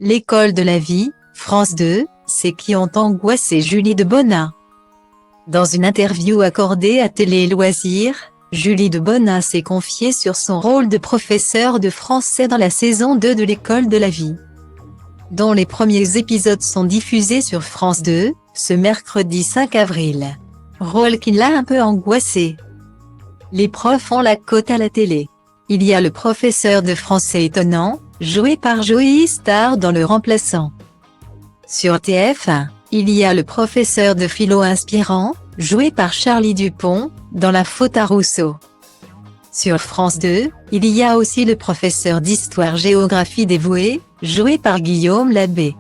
L'école de la vie, France 2, c'est qui ont angoissé Julie de Bonnat. Dans une interview accordée à Télé Loisirs, Julie de Bonnat s'est confiée sur son rôle de professeur de français dans la saison 2 de l'école de la vie, dont les premiers épisodes sont diffusés sur France 2, ce mercredi 5 avril. Rôle qui l'a un peu angoissée. Les profs ont la cote à la télé. Il y a le professeur de français étonnant, joué par Joey Star dans Le Remplaçant. Sur TF1, il y a le professeur de philo inspirant, joué par Charlie Dupont, dans La faute à Rousseau. Sur France 2, il y a aussi le professeur d'histoire-géographie dévoué, joué par Guillaume Labbé.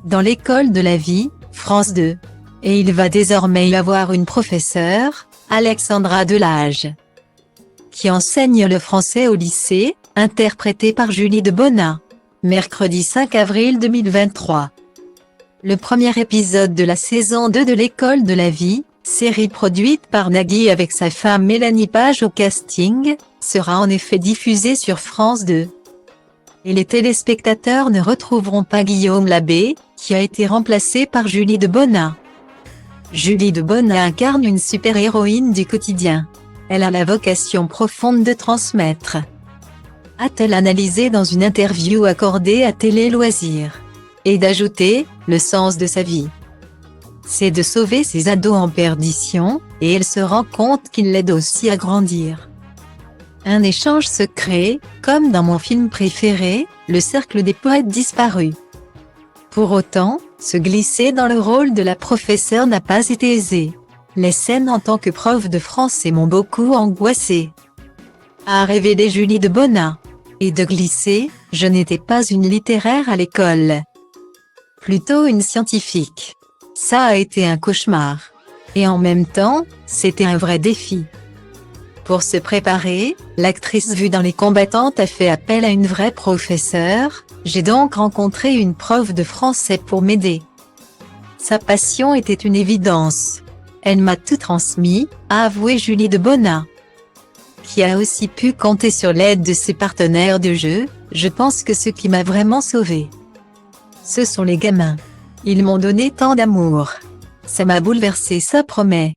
Dans l'école de la vie, France 2. Et il va désormais y avoir une professeure, Alexandra Delage, qui enseigne le français au lycée, interprétée par Julie de Bonnat. Mercredi 5 avril 2023. Le premier épisode de la saison 2 de l'école de la vie, série produite par Nagui avec sa femme Mélanie Page au casting, sera en effet diffusé sur France 2. Et les téléspectateurs ne retrouveront pas Guillaume Labbé, qui a été remplacé par Julie de Bonnat. Julie de Bonnat incarne une super-héroïne du quotidien. Elle a la vocation profonde de transmettre, a-t-elle analysé dans une interview accordée à Télé Loisirs. Et d'ajouter, le sens de sa vie, c'est de sauver ses ados en perdition, et elle se rend compte qu'ils l'aident aussi à grandir. Un échange secret, comme dans mon film préféré, Le Cercle des poètes disparus. Pour autant, se glisser dans le rôle de la professeure n'a pas été aisé. Les scènes en tant que prof de français m'ont beaucoup angoissée, a révélé Julie de Bonnat. Et de glisser, je n'étais pas une littéraire à l'école, plutôt une scientifique. Ça a été un cauchemar. Et en même temps, c'était un vrai défi. Pour se préparer, l'actrice vue dans Les Combattantes a fait appel à une vraie professeure. J'ai donc rencontré une prof de français pour m'aider. Sa passion était une évidence. Elle m'a tout transmis, a avoué Julie de Bonnat, qui a aussi pu compter sur l'aide de ses partenaires de jeu. Je pense que ce qui m'a vraiment sauvée, ce sont les gamins. Ils m'ont donné tant d'amour. Ça m'a bouleversée, ça promet.